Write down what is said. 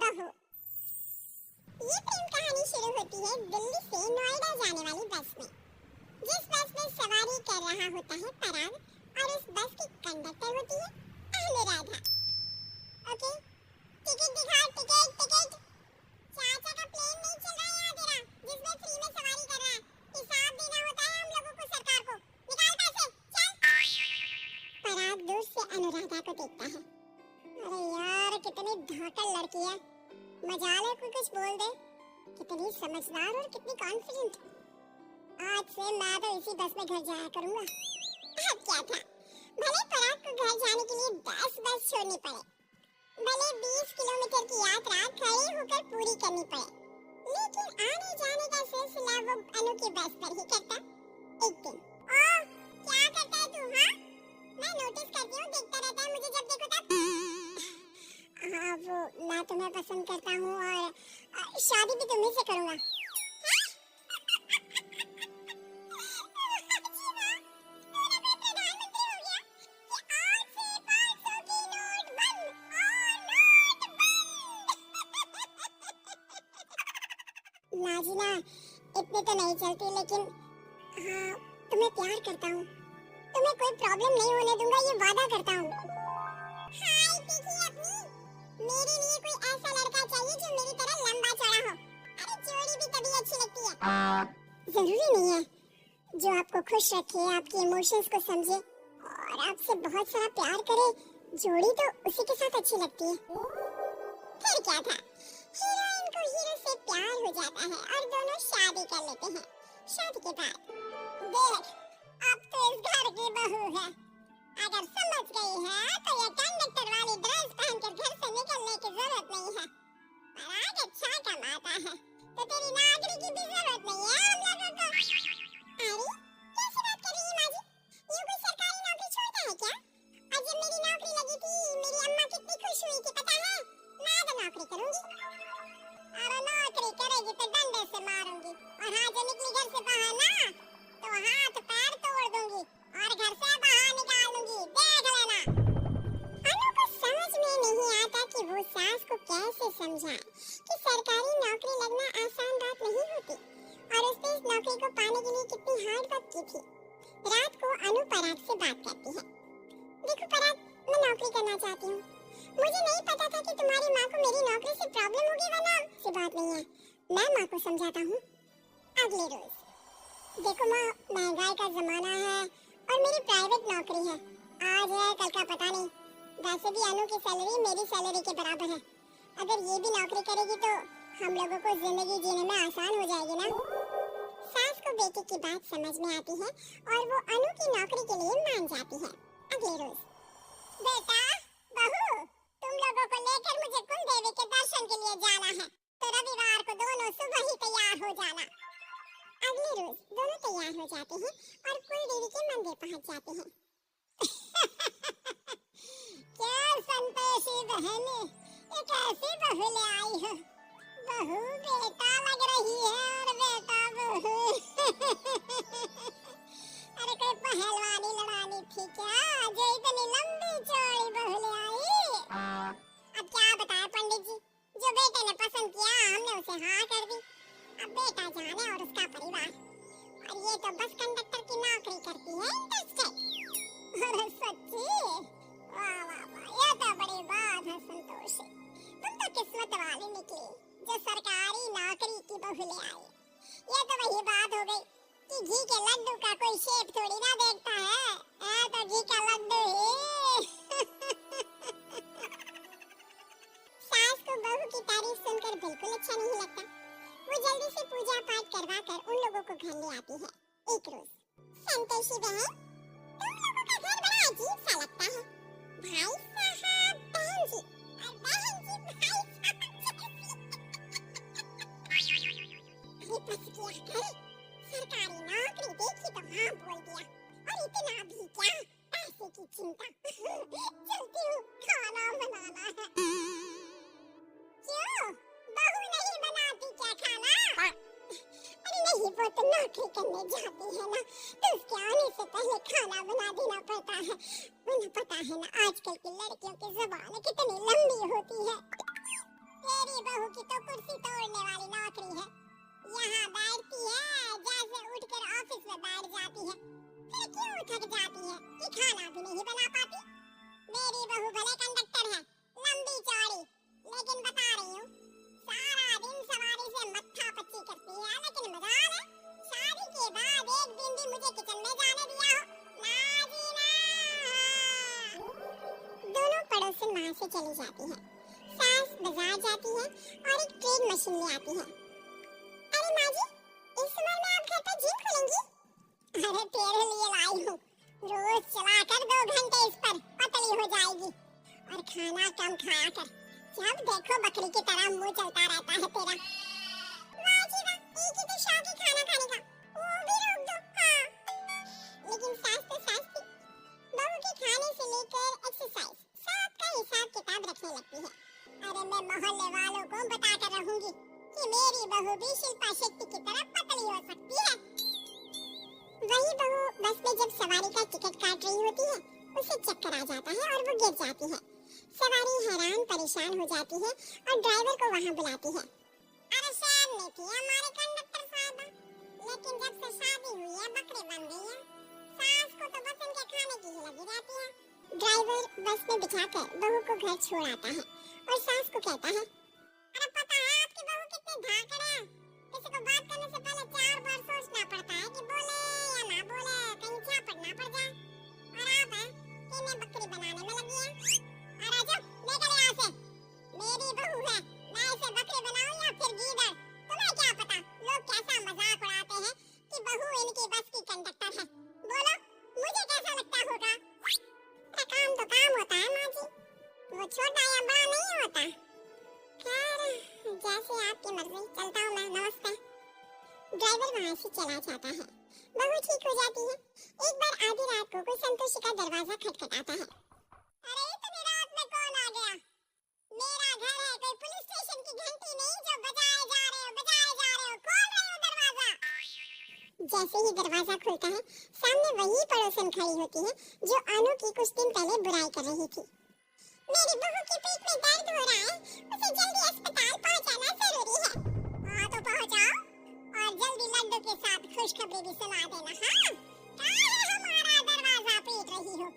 बहू। ये प्रेम कहानी शुरू होती है दिल्ली से नोएडा जाने वाली बस में। जिस बस में सवारी कर रहा होता है पराग और उस बस की कंडक्टर होती है अनुराधा। ओके, टिकट दिखाओ, टिकट टिकट। चाचा का प्लेन नहीं चल रहा है यहाँ तेरा, जिसमें फ्री में सवारी कर रहा है। हिसाब देना होता है हम लोगों को, सरकार को। निकाल पैसे, चल। पराग दूर से अनुराधा को देखता है। अरे यार, कितनी धाकड़ लड़की है, मजाल है कोई कुछ बोल दे। कितनी समझदार और कितनी कॉन्फिडेंट। आज से मैं तो इसी बस में घर जाया करूंगा। अब क्या था, भले पराग को घर जाने के लिए 10 बस छोड़नी पड़े, भले 20 किलोमीटर की यात्रा खड़े होकर पूरी करनी पड़े, लेकिन आने जाने का सिलसिला वो अनु की बस पर ही करता। एक दिन ओह, क्या करता है तू? हाँ, मैं नोटिस करती हूँ, देखता रहता है मुझे जब देखो तब। हाँ, वो मैं तुम्हें पसंद करता हूँ और शादी भी तुम्हीं से करूँगा। नाजिना, इतने तो नहीं चलती, लेकिन हाँ, तुम्हें प्यार करता हूँ। तुम्हें कोई प्रॉब्लम नहीं होने दूंगा, ये वादा करता हूँ। हाय पीकी अपनी, मेरे लिए कोई ऐसा लड़का चाहिए जो मेरी तरह लंबा चौड़ा हो। अरे जोड़ी भी तभी अच्छी लगती है। जरूरी नहीं है, जो आपको खुश रखे, आपके इमोशंस को समझे और आपसे बहुत सारा प्यार करे, जोड़ी तो उसी के साथ अच्छी लगती है। फिर क्या था, हीरोइन को हीरो से प्यार हो जाता है और दोनों शादी कर लेते हैं। शादी के बाद देख, अब तो इस घर की बहू है। अगर समझ गई है तो ये कंडक्टर वाली ड्रेस पहनकर घर से निकलने की जरूरत नहीं है। पराग अच्छा कमाता है तो तेरी नौकरी की भी जरूरत नहीं है हम लोगों को। अरे कैसी बात कर रही है माँ जी, ये कोई सरकारी नौकरी छोड़ता है क्या? और जब मेरी नौकरी लगी थी, मेरी अम्मा कितनी खुश हुई थी पता है? मैं तो नौकरी करूंगी। अरे नौकरी करेगी तो डंडे से मारूंगी, और हाँ, जो निकली घर से बाहर ना तो हाथ पैर तोड़ दूंगी और घर से बाहर निकाल दूंगी, देख लेना। अनु को समझ में नहीं आता कि वो सास को कैसे समझाए कि सरकारी नौकरी लगना आसान बात नहीं होती, और उसने इस नौकरी को पाने के लिए कितनी हार्ड वर्क की थी। रात को अनु पराग से बात करती है। देखो पराग, मैं नौकरी करना चाहती हूँ। मुझे नहीं पता था कि तुम्हारी माँ को मेरी नौकरी से प्रॉब्लम होगी, वरना से बात नहीं है, मैं माँ को समझाता हूँ। अगले रोज, देखो माँ, महंगाई का जमाना है और मेरी प्राइवेट नौकरी है। आज है कल का पता नहीं। वैसे भी अनु की सैलरी मेरी सैलरी के बराबर है। अगर ये भी नौकरी करेगी तो हम लोगों को जिंदगी जीने में आसान हो जाएगी ना। सास को बेटी की बात समझ में आती है और वो अनु की नौकरी के लिए मान जाती है। अगले रोज, बेटा बहू, तुम लोगों को लेकर मुझे कुल देवी के दर्शन के लिए जाना है, तो रविवार को दोनों सुबह ही तैयार हो जाना। अगले रोज दोनों तैयार हो जाते हैं और कुल देवी के मंदिर पहुंच जाते हैं। क्या संतोषी बहन, ये कैसी बहू ले आई हो? बहू बेटा लग रही है और बेटा बहू। अरे कोई पहलवानी लड़ानी थी क्या, जो इतनी लंबी चौड़ी बहू ले आई? अब क्या बताए पंडित जी, जो बेटे ने पसंद किया हमने उसे हाँ कर दी। अब बेटा जाने और उसका परिवार, और ये तो बस कंडक्टर की नौकरी करती है इंटरेस्टेड। अरे सच्ची, वाह वाह वाह, ये तो बड़ी बात है संतोषी। तुम तो किस्मत वाली निकली जो सरकारी नौकरी की बहू ले आई। ये तो वही बात हो गई कि घी के लड्डू का कोई शेप थोड़ी ना देखता है, तो घी का लड्डू ही। सास को बहू की तारीफ सुनकर बिल्कुल अच्छा नहीं लगता। वो जल्दी से पूजा पाठ करवा कर उन लोगों को घर ले आती है। एक रोज, संतोषी बहन, तुम लोगों का घर बड़ा अजीब सा लगता है। भाई साहब, बहन जी, और बहन जी भाई साहब। अरे बस किया कर, सरकारी नौकरी देखी तो हाँ बोल दिया, और इतना भी क्या, पैसे की चिंता। चलती हूँ, खाना बनाना है। क्यों, बहू नहीं बनाती क्या खाना? अरे नहीं, वो तो नौकरी करने जाती है ना, तो उसके आने से पहले खाना बना देना पड़ता है। उन्हें पता है ना आजकल की लड़कियों की ज़बान कितनी लंबी होती है। तेरी बहू की तो कुर्सी तोड़ने वाली नौकरी है। यहाँ बैठती है जैसे उठकर ऑफिस में बैठ जाती है। फिर क्यों थक जाती है कि खाना भी नहीं बना पाती। मेरी बहू भले कंडक्टर है, लंबी चौड़ी, लेकिन बता रही हूँ सारा दिन सवारी से मत्था पच्ची करती है। लेकिन मजाल है, शादी के बाद एक दिन भी मुझे किचन में जाने दिया हो नाजीना। दोनों पड़ोसन वहाँ से चली जाती है। सास बाजार जाती है और एक ट्रेन मशीन ले आती है। अरे माँ जी, इस उम्र में आप घर पर जिम खोलेंगी? अरे तेरे लिए लाई हूँ, रोज चलाकर 2 घंटे इस पर, पतली हो जाएगी। और खाना कम खाया कर, जब देखो बकरी की तरह मुंह चलता रहता है तेरा। वाह जी वाह, एक ही तो शौक है खाना खाने का, वो भी रोक दो। हाँ, लेकिन सास तो सास थी, बहू के खाने से लेकर एक्सरसाइज सबका हिसाब किताब रखने लगती है। अरे मैं मोहल्ले वालों को बताकर रहूंगी कि मेरी बहू भी शिल्पा शेट्टी की तरह पतली हो सकती है। वही बहू बस में जब सवारी का टिकट काट रही होती है, उसे चक्कर आ जाता है और वो गिर जाती है। सवारी हैरान परेशान हो जाती है और ड्राइवर को वहाँ बुलाती है। अरे शहर में थी हमारे कंडक्टर साहबा, लेकिन जब से शादी हुई है बकरी बन गई है। सास को तो बस उनके खाने की ही लगी रहती है। ड्राइवर बस में बिठाकर बहू को घर छोड़ आता है और सास को कहता है, अरे पता है आपकी बहू कितनी धाकड़ है, किसी को बात करने से पहले 4 बार सोचना पड़ता है कि बोले या ना बोले, कहीं झापट ना पड़ जाए। और आप हैं कि मैं बकरी बनाने में लगी है। अरे जो निकल यहाँ से, मेरी बहू है, मैं इसे बकरी बनाऊं या फिर गीदड़, तुम्हें क्या पता लोग कैसा मजाक उड़ाते हैं कि बहू इनकी बस की कंडक्टर है। बोलो मुझे कैसा लगता होगा? काम तो काम होता है माँ जी, वो छोटा या बड़ा नहीं होता। खैर जैसे आपकी मर्जी, चलता हूँ मैं, नमस्ते। ड्राइवर वहाँ से चला जाता है। बहू ठीक हो जाती है। एक बार आधी रात को कोई संतोषी का दरवाजा खटखटाता है। अरे इतनी रात में कौन आ गया? मेरा घर है, कोई पुलिस स्टेशन की घंटी नहीं जो बजाए जा रहे हो, खोल रहे हो दरवाजा। जैसे ही दरवाजा खुलता है, सामने वही पड़ोसन खड़ी होती है जो अनु की कुछ दिन पहले बुराई कर रही थी। मेरी बहू की पेट में दर्द हो रहा है, उसे जल्दी अस्पताल पहुंचाना जरूरी है। हाँ तो पहुंचाओ और जल्दी लड्डू के साथ खुशखबरी भी सुना देना। हाँ, काहे हमारा दरवाजा पीट रही हो?